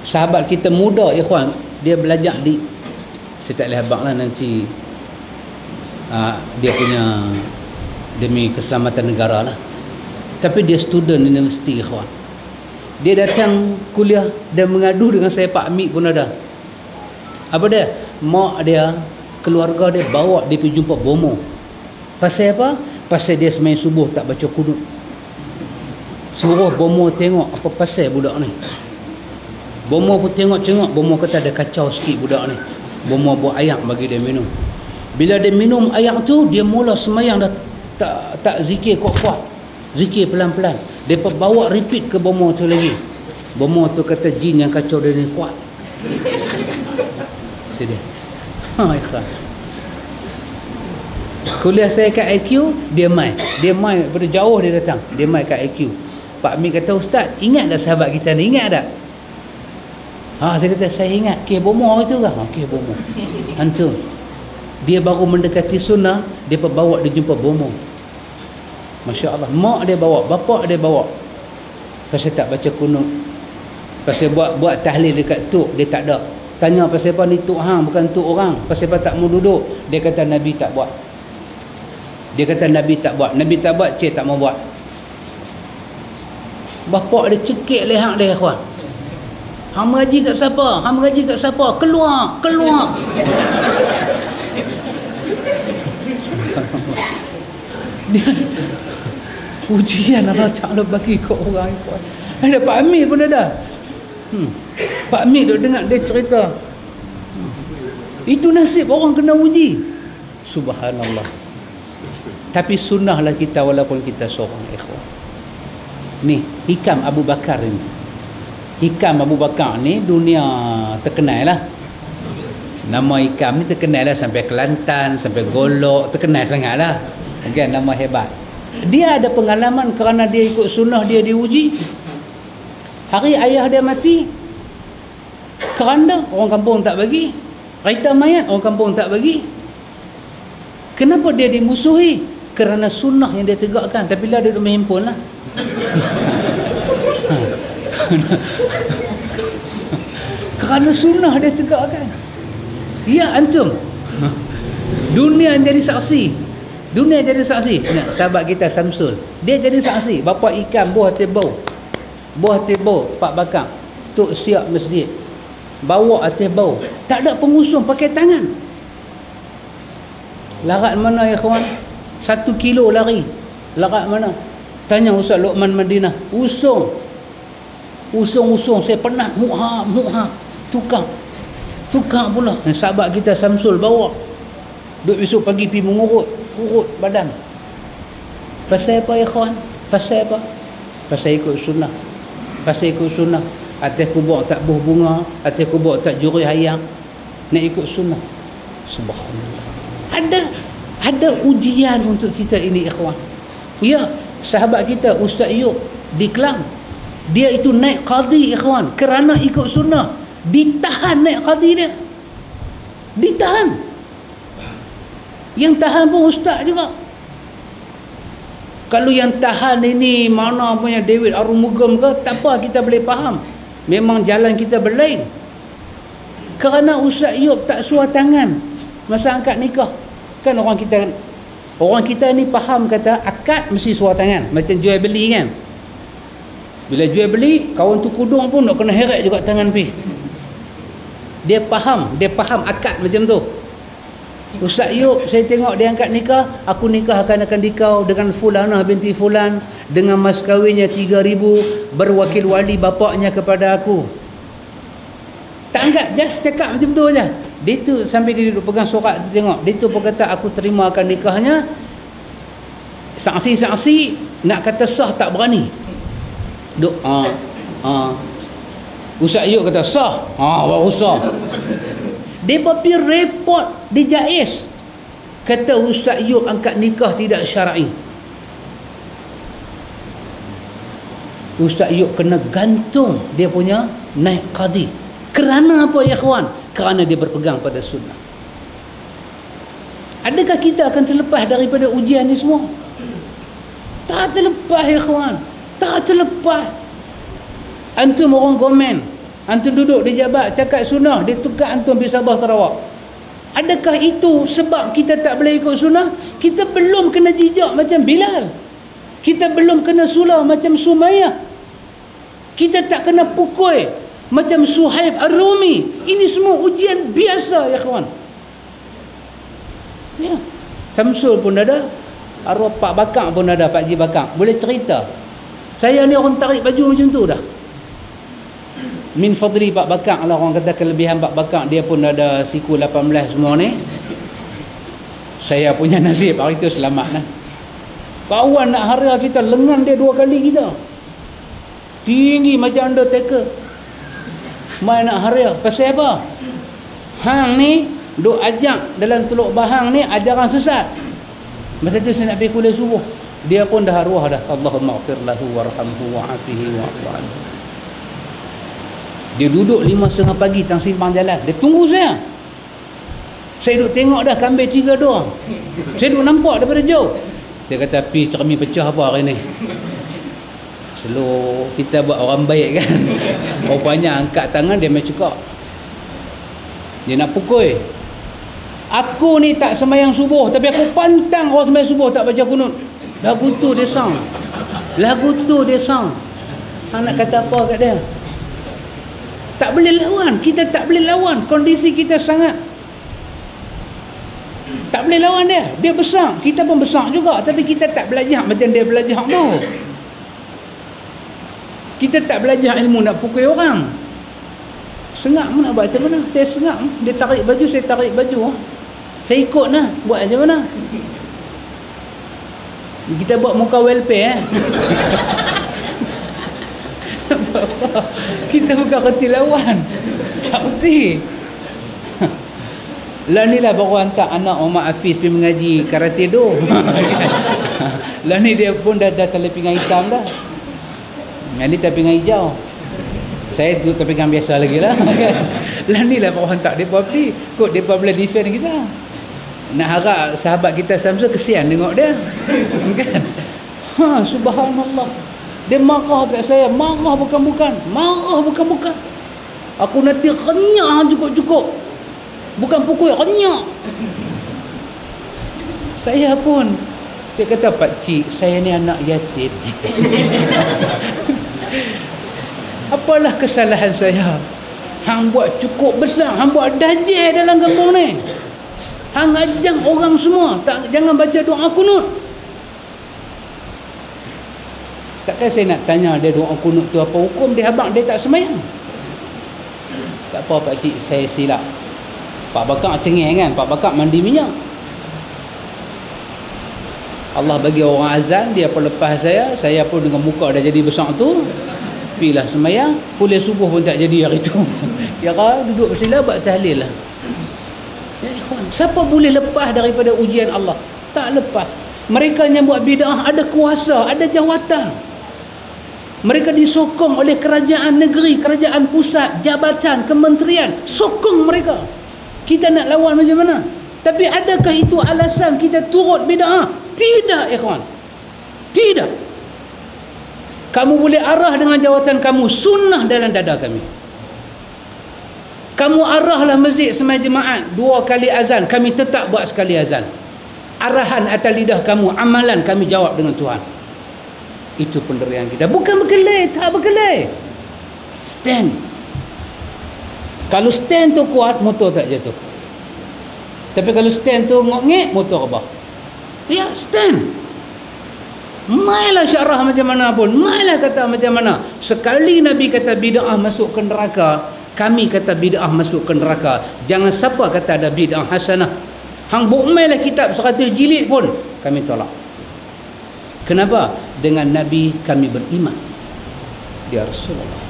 sahabat kita muda ikhwan, dia belajar di, saya tak boleh habaq lah nanti dia punya demi keselamatan negara lah, tapi dia student universiti ikhwan. Dia datang kuliah dan mengadu dengan saya, Pak Amik pun ada. Apa dia? Mak dia, keluarga dia bawa dia pergi jumpa bomo. Pasal apa? Pasal dia semain subuh tak baca kunut. Suruh bomo tengok apa pasal budak ni. Bomo pun tengok-tengok, bomo kata ada kacau sikit budak ni. Bomo buat ayak bagi dia minum. Bila dia minum ayak tu, dia mula semayang dah tak zikir kuat-kuat. Zikir pelan-pelan. Depa bawa repeat ke bomo tu lagi. Bomo tu kata jin yang kacau dia ni kuat. Itu dia. Ikhlas. Kuliah saya kat IQ, dia mai daripada jauh dia datang. Dia mai kat IQ. Pak Amir kata, Ustaz, ingat tak sahabat kita ni? Ingat tak? Saya kata, saya ingat. Kes bomo itu ke? Kes bomo. Antum. Dia baru mendekati sunnah, dia bawa dia jumpa bomo. Masya Allah. Mak dia bawa, bapak dia bawa. Pasal tak baca kunut. Pasal buat tahlil dekat tuk, dia tak ada. Tanya pasal apa ni tuk hang, bukan tuk orang. Pasal apa tak mau duduk? Dia kata Nabi tak buat. Dia kata Nabi tak buat. Nabi tak buat, cik tak mau buat. Bapak dia cekik lehak dia, kawan. Hang mengaji kat siapa? Hang mengaji kat siapa? Keluar. Dia ujian Allah Ta'ala bagi kat orang. Ada Pak Amir pun ada. Pak Amir duk dengar dia cerita. Itu nasib orang kena uji. Subhanallah. Tapi sunnahlah kita walaupun kita seorang, ikhwan. Ni Hikam Abu Bakar ni. Hikam Abu Bakar ni dunia terkenal lah. Nama Hikam ni terkenal lah sampai Kelantan, sampai Golok, terkenal sangat lah. Kan, nama hebat. Dia ada pengalaman kerana dia ikut sunnah, dia diuji. Hari ayah dia mati, keranda orang kampung tak bagi. Kereta mayat orang kampung tak bagi. Kenapa dia dimusuhi? Kerana sunnah yang dia tegakkan. Tapi lah dia duduk main handphone lah. Kerana sunnah dia tegakkan. Ya antum. Dunia jadi saksi. Dunia jadi saksi. Sahabat kita Samsul, dia jadi saksi. Bapa ikan buah tebau Pak Bakar tok siap masjid, bawa atas bau, tak ada pengusung, pakai tangan. Larat mana ya kawan? 1 kilo lari. Larat mana? Tanya Ustaz Luqman Madinah. Usung. Saya pernah muha. Tukar pula. Sahabat kita Samsul bawa. Duk besok pagi pergi urut badan. Pasal apa ya kawan? Pasal apa? Pasal ikut sunnah. Atas kubur tak buah bunga, atas kubur tak juri hayang. Nak ikut sunnah. Subhanallah. Ada ujian untuk kita ini, ikhwan. Ya, sahabat kita Ustaz Yub di Kelang, dia itu naik qadi, ikhwan, kerana ikut sunnah. Ditahan naik qadi dia. Ditahan. Yang tahan pun ustaz juga. Kalau yang tahan ini mana punya David Arumugam ke, tak apa, kita boleh faham. Memang jalan kita berlain. Kerana Ustaz Yub tak suar tangan masa angkat nikah. Kan orang kita ni faham kata akad mesti suar tangan. Macam jual beli kan. Bila jual beli, kawan tu kudung pun nak kena heret juga tangan pi. Dia faham akad macam tu. Ustaz Yub, saya tengok dia angkat nikah, aku nikah akan dikau dengan Fulanah binti Fulan, dengan mas kahwinnya 3,000, berwakil wali bapaknya kepada aku. Tak angkat, just cakap macam tu aja. Dia tu sambil dia duduk pegang surat tu tengok, dia tu pun kata aku terima akan nikahnya. Saksi nak kata sah tak berani. Duk Ustaz Yub kata sah. Baru sah. Dia pergi report di JAIS. Kata Ustaz Yub angkat nikah tidak syar'i. Ustaz Yub kena gantung dia punya naik qadi. Kerana apa ya kawan? Kerana dia berpegang pada sunnah. Adakah kita akan terlepas daripada ujian ni semua? Tak terlepas ya kawan. Tak terlepas. Antum orang komen, Antum duduk di Jabat cakap sunnah, dia tukar antum pergi Sabah Sarawak. Adakah itu sebab kita tak boleh ikut sunnah? Kita belum kena jijak macam Bilal. Kita belum kena sulah macam Sumayyah. Kita tak kena pukul macam Suhaib Ar-Rumi. Ini semua ujian biasa ya kawan. Ya. Samsul pun ada, arwah Pak Bakang pun ada, Pak Haji Bakang. Boleh cerita. Saya ni orang tarik baju macam tu dah. Min fadli Pak Bakang lah, orang kata kelebihan Pak Bakang, dia pun ada siku 18 semua ni. Saya punya nasib hari tu selamat lah. Kawan nak hara kita, lengan dia 2 kali kita. Tinggi macam Undertaker. Mai nak hara. Pasal apa? Hang ni duk ajak dalam Teluk Bahang ni ajaran sesat. Masa tu saya nak pergi kuliah subuh, dia pun dah arwah dah. Allahumma ighfir lahu warhamhu wa'afihi wa'fu anhu. Dia duduk 5:30 pagi tang simpang jalan. Dia tunggu saya. Saya duduk tengok dah kambing 3 doang. Saya duduk nampak daripada jauh. Dia kata, pi cermin pecah apa hari ni? Slow kita buat orang baik kan. Rupanya angkat tangan dia main cekak. Dia nak pukul. Aku ni tak sembahyang subuh, tapi aku pantang orang sembahyang subuh tak baca kunut. Lagu tu dia sang. Lagu tu dia sang. Hang nak kata apa kat dia? Tak boleh lawan. Kita tak boleh lawan. Kondisi kita sangat tak boleh lawan dia. Dia besar. Kita pun besar juga. Tapi kita tak belajar macam dia belajar tu. Kita tak belajar ilmu nak pukul orang. Sengak pun nak buat macam mana? Saya sengak. Dia tarik baju, saya tarik baju. Saya ikut lah. Buat macam mana? Kita buat muka welfare kita bukan kerti lawan. Tak berhenti. Lah ni lah baru hantar anak Omar Hafiz pergi mengaji karate do. Lah ni dia pun dah tali pinggang hitam dah. Yang ni tali pinggang hijau. Saya tu tali pinggang biasa lagi lah. Lah ni lah baru hantar dia pergi. Kod dia boleh defend kita. Nak harap sahabat kita Samsul kesian tengok dia. Kan? Ha, subhanallah. Dia marah kat saya. Marah bukan-bukan. Marah bukan-bukan. Aku nanti renyah cukup-cukup. Bukan pukul, renyah. Saya pun. Saya kata, pakcik, saya ni anak yatim. Apalah kesalahan saya? Hang buat cukup besar. Hang buat dajjal dalam kampung ni. Hang ajang orang semua. Jangan baca doa kunut. Takkan saya nak tanya dia doa kunut tu apa hukum dia, abang dia tak sembahyang. Tak apa pakcik, saya silap. Pak Bakar cengeng kan, Pak Bakar mandi minyak. Allah bagi orang azan, dia pun lepas saya pun dengan muka dah jadi besar tu, pilah sembahyang, kuliah subuh pun tak jadi hari tu. Ya kan, duduk bersila buat tahlil lah. Ya ikhwan, siapa boleh lepas daripada ujian Allah? Tak lepas. Mereka yang buat bid'ah ada kuasa, ada jawatan. Mereka disokong oleh kerajaan negeri, kerajaan pusat, jabatan, kementerian. Sokong mereka. Kita nak lawan macam mana? Tapi adakah itu alasan kita turut bid'ah? Tidak, ikhwan. Tidak. Kamu boleh arah dengan jawatan kamu. Sunnah dalam dada kami. Kamu arahlah masjid semai jemaat 2 kali azan. Kami tetap buat sekali azan. Arahan atas lidah kamu, amalan kami jawab dengan Tuhan. Itu pendirian kita. Bukan berkelai, tak berkelai. Stand. Kalau stand tu kuat, motor tak jatuh. Tapi kalau stand tu ngok-ngek, motor rebah. Ya, stand. Mailah syarah macam mana pun. Mailah kata macam mana. Sekali Nabi kata bid'ah masuk ke neraka, kami kata bid'ah masuk ke neraka. Jangan siapa kata ada bid'ah hasanah. Hang bukmailah kitab 100 jilid pun, kami tolak. Kenapa? Dengan Nabi kami beriman. Dia Rasulullah.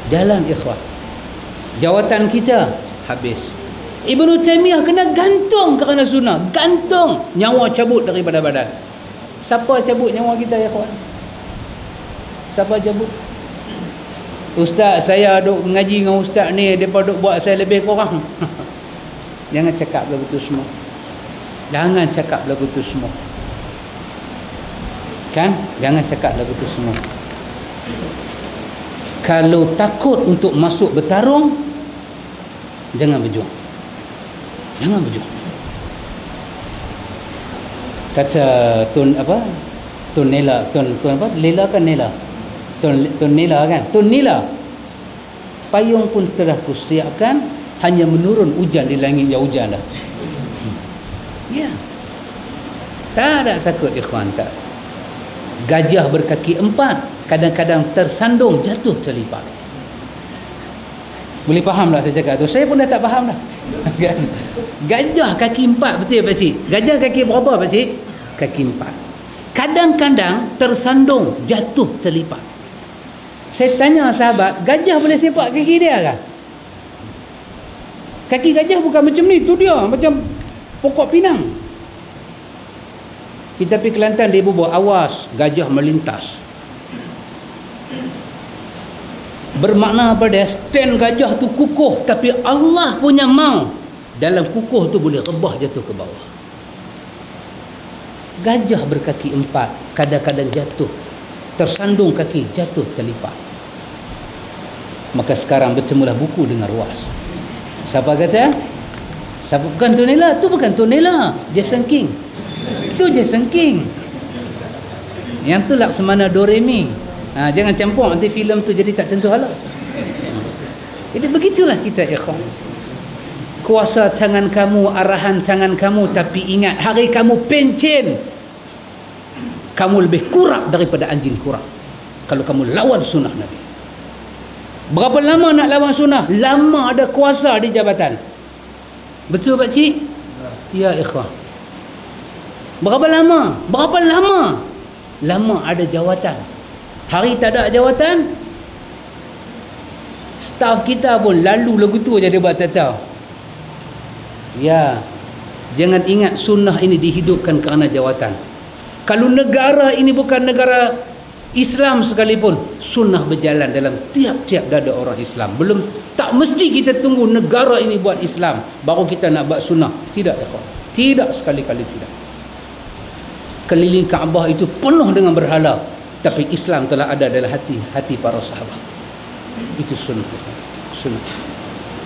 Jalan ikhwah. Jawatan kita habis. Ibnu Taimiyah kena gantung kerana sunnah. Gantung. Nyawa cabut daripada badan. Siapa cabut nyawa kita ya ikhwan? Siapa cabut? Ustaz, saya duk mengaji dengan ustaz ni, depa duk buat saya lebih kurang. Jangan cakap lagu tu semua. Jangan cakap lagu tu semua. Kan? Jangan cakap lagu tu semua. Kalau takut untuk masuk bertarung, jangan berjuang. Jangan berjuang. Kata Tun Nela, Tun apa? Lela kan Nela? Tun Nela kan? Tun Nela. Payung pun telah kusiapkan, hanya menurun hujan di langit yang hujan dah. Ya. Tak ada takut ikhwan, tak. Gajah berkaki 4 kadang-kadang tersandung, jatuh terlipat. Boleh faham tak saya cakap tu? Saya pun dah tak faham dah. Kan? Gajah kaki 4, betul pakcik? Gajah kaki berapa pakcik? Kaki 4. Kadang-kadang tersandung, jatuh terlipat. Saya tanya sahabat, gajah boleh sepak kaki dia kah? Kaki gajah bukan macam ni, tu dia macam pokok pinang. Kita pergi Kelantan, dia buat awas gajah melintas. Bermakna apa dia? Stand gajah tu kukuh, tapi Allah punya mau dalam kukuh tu boleh rebah jatuh ke bawah. Gajah berkaki 4 kadang-kadang jatuh, tersandung kaki, jatuh terlipat. Maka sekarang bertemulah buku dengan ruas. Siapa kata? Siapa? Bukan Tun Nela, tu bukan Tun Nela, Jason King. Tu Jason King. Yang tu Laksamana Doremi. Jangan campur, nanti filem tu jadi tak tentu halal. Jadi begitulah kita ikhwan. Kuasa tangan kamu, arahan tangan kamu, tapi ingat hari kamu pencen, kamu lebih kurang daripada anjing kurang kalau kamu lawan sunnah Nabi. Berapa lama nak lawan sunnah? Lama ada kuasa di jabatan. Betul pakcik? Ya ikhwan. Berapa lama? Berapa lama? Lama ada jawatan. Hari tak ada jawatan, staf kita pun lalu lagu tu je dia buat tak tahu. Ya, jangan ingat sunnah ini dihidupkan kerana jawatan. Kalau negara ini bukan negara Islam sekalipun, sunnah berjalan dalam tiap-tiap dada orang Islam. Belum, tak mesti kita tunggu negara ini buat Islam baru kita nak buat sunnah. Tidak ya kawan. Tidak, sekali-kali tidak. Keliling Kaabah itu penuh dengan berhala, tapi Islam telah ada dalam hati para sahabat. Itu sunnah. Sunnah.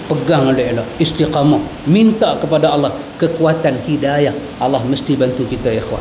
Pegang oleh Allah, istiqamah, minta kepada Allah kekuatan hidayah. Allah mesti bantu kita ya ikhwan.